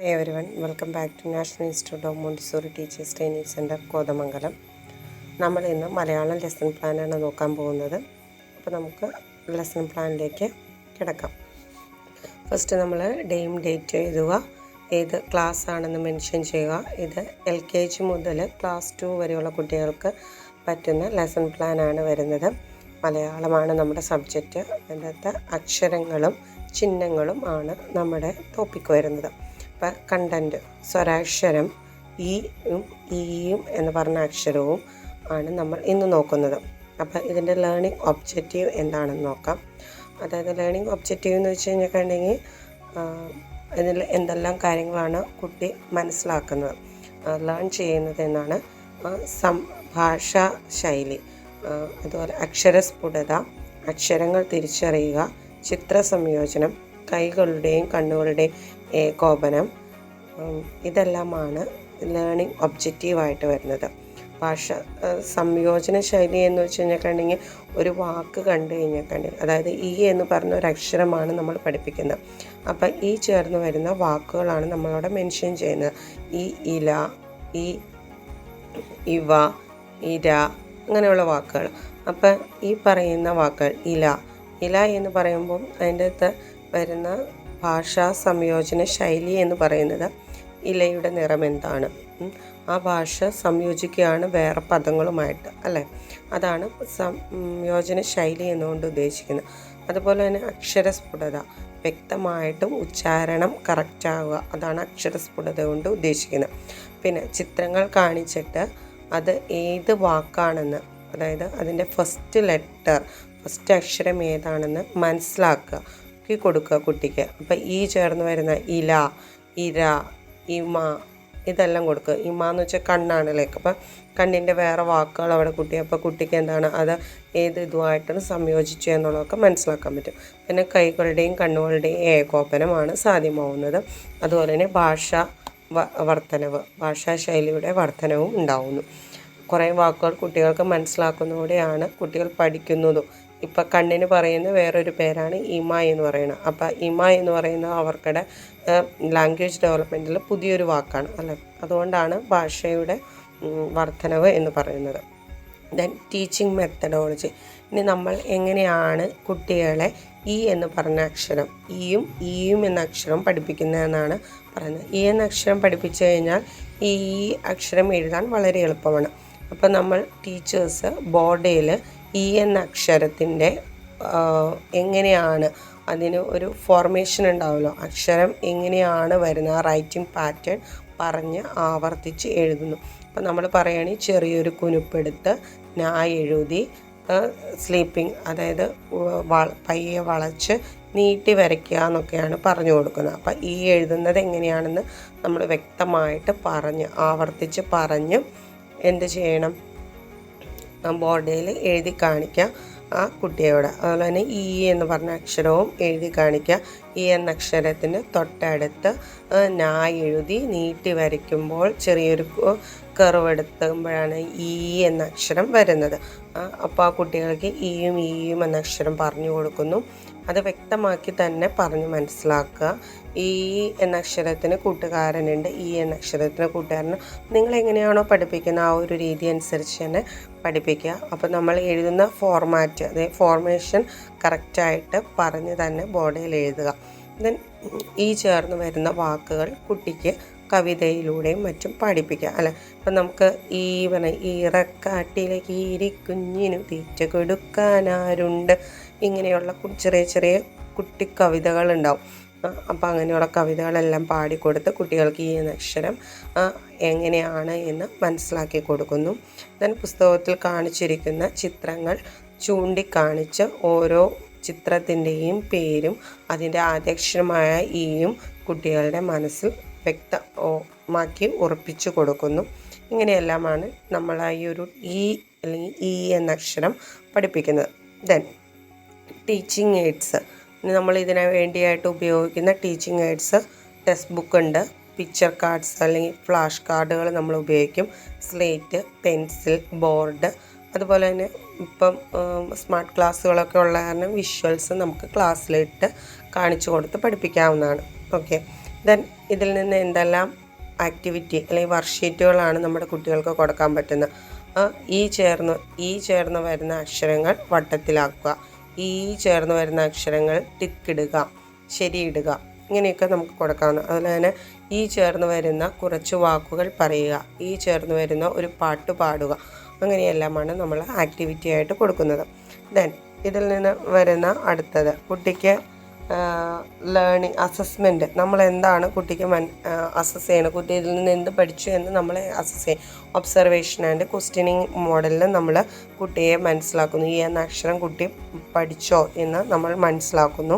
Hi everyone, welcome back to National Institute of Montessori Teachers Training Center, Kothamangalam. നമ്മൾ ഇന്ന് Malayalam lesson പ്ലാനാണ് നോക്കാൻ പോകുന്നത്. അപ്പോൾ നമുക്ക് ലെസൺ പ്ലാനിലേക്ക് കിടക്കാം. ഫസ്റ്റ് നമ്മൾ ഡേയും ഡേറ്റ് എഴുതുക, ഏത് ക്ലാസ് ആണെന്ന് മെൻഷൻ ചെയ്യുക. ഇത് LKG മുതൽ ക്ലാസ് 2 വരെയുള്ള കുട്ടികൾക്ക് പറ്റുന്ന ലെസൺ പ്ലാനാണ് വരുന്നത്. മലയാളമാണ് നമ്മുടെ സബ്ജക്റ്റ്. അതിനകത്ത് അക്ഷരങ്ങളും ചിഹ്നങ്ങളും ആണ് നമ്മുടെ ടോപ്പിക്ക് വരുന്നത്. അപ്പോൾ കണ്ടൻറ്റ് സ്വരാക്ഷരം ഈയും എന്ന് പറഞ്ഞ അക്ഷരവും ആണ് നമ്മൾ ഇന്ന് നോക്കുന്നത്. അപ്പോൾ ഇതിൻ്റെ ലേണിംഗ് ഒബ്ജക്റ്റീവ് എന്താണെന്ന് നോക്കാം. അതായത് ലേണിംഗ് ഒബ്ജക്റ്റീവ് എന്ന് വെച്ച് കഴിഞ്ഞിട്ടുണ്ടെങ്കിൽ ഇതിൽ എന്തെല്ലാം കാര്യങ്ങളാണ് കുട്ടി മനസ്സിലാക്കുന്നത്, ലേൺ ചെയ്യുന്നത് എന്നാണ്. ഭാഷാ ശൈലി, അതുപോലെ അക്ഷരസ്ഫുടത, അക്ഷരങ്ങൾ തിരിച്ചറിയുക, ചിത്ര സംയോജനം, കൈകളുടെയും കണ്ണുകളുടെയും ഏകോപനം, ഇതെല്ലാമാണ് ലേണിംഗ് ഒബ്ജക്റ്റീവായിട്ട് വരുന്നത്. ഭാഷ സംയോജന ശൈലി എന്ന് വെച്ച് കഴിഞ്ഞിട്ടുണ്ടെങ്കിൽ ഒരു വാക്ക് കണ്ടു കഴിഞ്ഞിട്ടുണ്ടെങ്കിൽ, അതായത് ഈ എന്ന് പറഞ്ഞ ഒരു അക്ഷരമാണ് നമ്മൾ പഠിപ്പിക്കുന്നത്. അപ്പം ഈ ചേർന്ന് വരുന്ന വാക്കുകളാണ് നമ്മളവിടെ മെൻഷൻ ചെയ്യുന്നത്. ഈ ഇല, ഈ ഇവ, ഇര, അങ്ങനെയുള്ള വാക്കുകൾ. അപ്പം ഈ പറയുന്ന വാക്കുകൾ ഇല എന്ന് പറയുമ്പം അതിൻ്റെ അകത്ത് വരുന്ന ഭാഷാ സംയോജന ശൈലി എന്ന് പറയുന്നത് ഇലയുടെ നിറം എന്താണ്, ആ ഭാഷ സംയോജിക്കുകയാണ് വേറെ പദങ്ങളുമായിട്ട്, അല്ലേ? അതാണ് സംയോജന ശൈലി എന്നുകൊണ്ട് ഉദ്ദേശിക്കുന്നത്. അതുപോലെ തന്നെ അക്ഷരസ്ഫുടത, വ്യക്തമായിട്ടും ഉച്ചാരണം കറക്റ്റാവുക, അതാണ് അക്ഷരസ്ഫുടത കൊണ്ട് ഉദ്ദേശിക്കുന്നത്. പിന്നെ ചിത്രങ്ങൾ കാണിച്ചിട്ട് അത് ഏത് വാക്കാണെന്ന്, അതായത് അതിൻ്റെ ഫസ്റ്റ് അക്ഷരം ഏതാണെന്ന് മനസ്സിലാക്കുക കൊടുക്കുക കുട്ടിക്ക്. അപ്പം ഈ ചേർന്ന് വരുന്ന ഇല, ഇര, ഇമ, ഇതെല്ലാം കൊടുക്കുക. ഇമ എന്ന് വെച്ചാൽ കണ്ണാണല്ലേ. അപ്പം കണ്ണിൻ്റെ വേറെ വാക്കുകൾ അവിടെ അപ്പോൾ കുട്ടിക്ക് എന്താണ് അത് ഏത് ഇതുമായിട്ടാണ് സംയോജിച്ചു എന്നുള്ളതൊക്കെ മനസ്സിലാക്കാൻ പറ്റും. പിന്നെ കൈകളുടെയും കണ്ണുകളുടെയും ഏകോപനമാണ് സാധ്യമാവുന്നത്. അതുപോലെ തന്നെ ഭാഷാ ശൈലിയുടെ വർധനവും ഉണ്ടാവുന്നു. കുറേ വാക്കുകൾ കുട്ടികൾക്ക് മനസ്സിലാക്കുന്നതോടെയാണ് കുട്ടികൾ പഠിക്കുന്നതും. ഇപ്പം കണ്ണിന് പറയുന്ന വേറൊരു പേരാണ് ഇമ എന്ന് പറയുന്നത്. അപ്പം ഇമ എന്ന് പറയുന്നത് അവർക്കുടെ ലാംഗ്വേജ് ഡെവലപ്മെൻറ്റിൽ പുതിയൊരു വാക്കാണ്, അല്ലേ? അതുകൊണ്ടാണ് ഭാഷയുടെ വർധനവ് എന്ന് പറയുന്നത്. Then teaching methodology. ഇനി നമ്മൾ എങ്ങനെയാണ് കുട്ടികളെ ഈ എന്ന് പറഞ്ഞ അക്ഷരം, ഈയും എന്ന അക്ഷരം പഠിപ്പിക്കുന്നതെന്നാണ് പറയുന്നത്. ഈ എന്ന അക്ഷരം പഠിപ്പിച്ചു കഴിഞ്ഞാൽ ഈ അക്ഷരം എഴുതാൻ വളരെ എളുപ്പമാണ്. അപ്പം നമ്മൾ ടീച്ചേഴ്സ് ബോർഡിൽ ഈ എന്ന അക്ഷരത്തിൻ്റെ എങ്ങനെയാണ് അതിന് ഒരു ഫോർമേഷൻ ഉണ്ടാവുമല്ലോ, അക്ഷരം എങ്ങനെയാണ് വരുന്നത്, റൈറ്റിംഗ് പാറ്റേൺ പറഞ്ഞ് ആവർത്തിച്ച് എഴുതുന്നു. അപ്പം നമ്മൾ പറയുകയാണെങ്കിൽ ചെറിയൊരു കുനുപ്പെടുത്ത് എഴുതി സ്ലീപ്പിംഗ്, അതായത് പയ്യെ വളച്ച് നീട്ടി വരയ്ക്കുക എന്നൊക്കെയാണ് പറഞ്ഞു കൊടുക്കുന്നത്. അപ്പം ഈ എഴുതുന്നത് എങ്ങനെയാണെന്ന് നമ്മൾ വ്യക്തമായിട്ട് ആവർത്തിച്ച് പറഞ്ഞ് എന്ത് ചെയ്യണം, ബോർഡിൽ എഴുതി കാണിക്കുക ആ കുട്ടിയോട്. അതുപോലെ തന്നെ ഈ എന്ന് പറഞ്ഞ അക്ഷരവും എഴുതി കാണിക്കുക. ഈ എന്ന അക്ഷരത്തിന് തൊട്ടടുത്ത് എഴുതി നീട്ടി വരയ്ക്കുമ്പോൾ ചെറിയൊരു കർവ് എടുക്കുമ്പോഴാണ് ഈ എന്ന അക്ഷരം വരുന്നത്. അപ്പോൾ ആ കുട്ടികൾക്ക് ഈയും എന്ന അക്ഷരം പറഞ്ഞു കൊടുക്കുന്നു. അത് വ്യക്തമാക്കി തന്നെ പറഞ്ഞ് മനസ്സിലാക്കുക. ഈ എന്ന അക്ഷരത്തിന് കൂട്ടുകാരനുണ്ട്, ഈ എന്ന അക്ഷരത്തിന് കൂട്ടുകാരന്, നിങ്ങളെങ്ങനെയാണോ പഠിപ്പിക്കുന്ന ആ ഒരു രീതി അനുസരിച്ച് തന്നെ പഠിപ്പിക്കുക. അപ്പോൾ നമ്മൾ എഴുതുന്ന ഫോർമാറ്റ്, അതായത് ഫോർമേഷൻ കറക്റ്റായിട്ട് പറഞ്ഞ് തന്നെ ബോർഡിൽ എഴുതുക. ദെൻ ഈ ചേർന്ന് വരുന്ന വാക്കുകൾ കുട്ടിക്ക് കവിതയിലൂടെയും മറ്റും പഠിപ്പിക്കുക, അല്ലേ? അപ്പം നമുക്ക് ഈറക്കാട്ടിലേക്ക് കുഞ്ഞിനു തീറ്റ കൊടുക്കാനാരുണ്ട്, ഇങ്ങനെയുള്ള ചെറിയ കുട്ടി കവിതകളുണ്ടാവും. അപ്പം അങ്ങനെയുള്ള കവിതകളെല്ലാം പാടിക്കൊടുത്ത് കുട്ടികൾക്ക് ഈ അക്ഷരം എങ്ങനെയാണ് എന്ന് മനസ്സിലാക്കി കൊടുക്കുന്നു. ദെൻ പുസ്തകത്തിൽ കാണിച്ചിരിക്കുന്ന ചിത്രങ്ങൾ ചൂണ്ടിക്കാണിച്ച് ഓരോ ചിത്രത്തിൻ്റെയും പേരും അതിൻ്റെ ആദ്യാക്ഷരമായ ഈയും കുട്ടികളുടെ മനസ്സിൽ വ്യക്തമാക്കി ഉറപ്പിച്ചു കൊടുക്കുന്നു. ഇങ്ങനെയെല്ലാമാണ് നമ്മൾ ഈ ഒരു അല്ലെങ്കിൽ ഈ എന്ന അക്ഷരം പഠിപ്പിക്കുന്നത്. Then teaching AIDS. നമ്മൾ ഇതിനു വേണ്ടിയായിട്ട് ഉപയോഗിക്കുന്ന ടീച്ചിങ് എയ്ഡ്സ് ടെക്സ്റ്റ് ബുക്ക് ഉണ്ട്, പിക്ചർ കാർഡ്സ് അല്ലെങ്കിൽ ഫ്ലാഷ് കാർഡുകൾ നമ്മൾ ഉപയോഗിക്കും, സ്ലേറ്റ്, പെൻസിൽ, ബോർഡ്. അതുപോലെ തന്നെ ഇപ്പം സ്മാർട്ട് ക്ലാസ്സുകളൊക്കെ ഉള്ള കാരണം വിഷ്വൽസ് നമുക്ക് ക്ലാസ്സിലിട്ട് കാണിച്ചു കൊടുത്ത് പഠിപ്പിക്കാവുന്നതാണ്. ഓക്കെ, ദെൻ ഇതിൽ നിന്ന് എന്തെല്ലാം ആക്ടിവിറ്റി അല്ലെങ്കിൽ വർക്ക്ഷീറ്റുകളാണ് നമ്മുടെ കുട്ടികൾക്ക് കൊടുക്കാൻ പറ്റുന്നത്. ഈ ചേർന്ന് വരുന്ന അക്ഷരങ്ങൾ വട്ടത്തിലാക്കുക, ഈ ചേർന്ന് വരുന്ന അക്ഷരങ്ങൾ ടിക്കിടുക, ശരിയിടുക, ഇങ്ങനെയൊക്കെ നമുക്ക് കൊടുക്കാവുന്ന. അതുപോലെ തന്നെ ഈ ചേർന്ന് വരുന്ന കുറച്ച് വാക്കുകൾ പറയുക, ഈ ചേർന്ന് വരുന്ന ഒരു പാട്ട് പാടുക, അങ്ങനെയെല്ലാമാണ് നമ്മൾ ആക്ടിവിറ്റി ആയിട്ട് കൊടുക്കുന്നത്. ദെൻ ഇതിൽ നിന്ന് വരുന്ന അടുത്തത് കുട്ടിക്ക് ലേണിംഗ് അസസ്മെൻറ്റ്. നമ്മൾ എന്താണ് കുട്ടിക്ക് അസസ് ചെയ്യണം, കുട്ടി ഇതിൽ നിന്ന് എന്ത് പഠിച്ചു എന്ന് നമ്മൾ അസസ് ചെയ്യും. ഒബ്സർവേഷൻ ആൻഡ് ക്വസ്റ്റ്യനിങ് മോഡലിൽ നമ്മൾ കുട്ടിയെ മനസ്സിലാക്കുന്നു. ഈ എന്ന അക്ഷരം കുട്ടി പഠിച്ചോ എന്ന് നമ്മൾ മനസ്സിലാക്കുന്നു.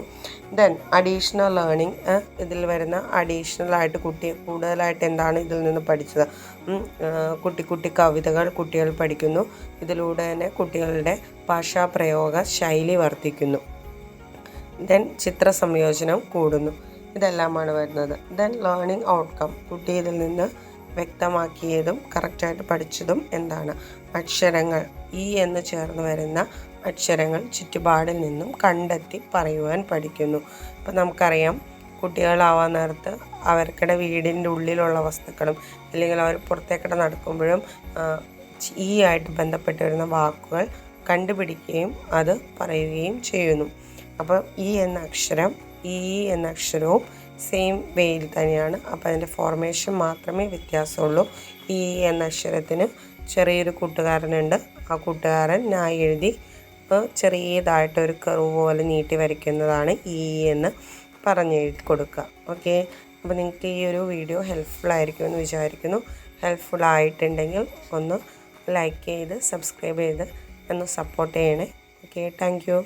ദെൻ അഡീഷണൽ ലേണിംഗ്, ഇതിൽ വരുന്ന അഡീഷണലായിട്ട് കുട്ടി കൂടുതലായിട്ട് എന്താണ് ഇതിൽ നിന്ന് പഠിച്ചത്. കുട്ടി കവിതകൾ കുട്ടികൾ പഠിക്കുന്നു. ഇതിലൂടെ തന്നെ കുട്ടികളുടെ ഭാഷാപ്രയോഗ ശൈലി വർദ്ധിക്കുന്നു. ദെൻ ചിത്ര സംയോജനം കൂടുന്നു. ഇതെല്ലാമാണ് വരുന്നത്. ദെൻ ലേണിംഗ് ഔട്ട്കം, കുട്ടി ഇതിൽ നിന്ന് വ്യക്തമാക്കിയതും കറക്റ്റായിട്ട് പഠിച്ചതും എന്താണ്. അക്ഷരങ്ങൾ, ഈ എന്ന് ചേർന്ന് വരുന്ന അക്ഷരങ്ങൾ ചുറ്റുപാടിൽ നിന്നും കണ്ടെത്തി പറയുവാൻ പഠിക്കുന്നു. ഇപ്പം നമുക്കറിയാം, കുട്ടികളാവാൻ നേരത്ത് അവർക്കിടെ വീടിൻ്റെ ഉള്ളിലുള്ള വസ്തുക്കളും അല്ലെങ്കിൽ അവർ പുറത്തേക്കിടെ നടക്കുമ്പോഴും ഈ ആയിട്ട് ബന്ധപ്പെട്ട് വരുന്ന വാക്കുകൾ കണ്ടുപിടിക്കുകയും അത് പറയുകയും ചെയ്യുന്നു. അപ്പോൾ ഈ എന്ന അക്ഷരവും സെയിം വേയിൽ തന്നെയാണ്. അപ്പോൾ അതിൻ്റെ ഫോർമേഷൻ മാത്രമേ വ്യത്യാസമുള്ളൂ. ഈ എന്ന അക്ഷരത്തിന് ചെറിയൊരു കൂട്ടുകാരനുണ്ട്. ആ കൂട്ടുകാരൻ നായി എഴുതി ചെറിയതായിട്ടൊരു കർവ് പോലെ നീട്ടി വരയ്ക്കുന്നതാണ് ഈ എന്ന് പറഞ്ഞെഴുതി കൊടുക്കുക. ഓക്കെ, അപ്പോൾ നിങ്ങൾക്ക് ഈ ഒരു വീഡിയോ ഹെൽപ്ഫുൾ ആയിരിക്കുമെന്ന് വിചാരിക്കുന്നു. ഹെൽപ്ഫുൾ ആയിട്ടുണ്ടെങ്കിൽ ഒന്ന് ലൈക്ക് ചെയ്ത് സബ്സ്ക്രൈബ് ചെയ്ത് ഒന്ന് സപ്പോർട്ട് ചെയ്യണേ. Okay, thank you.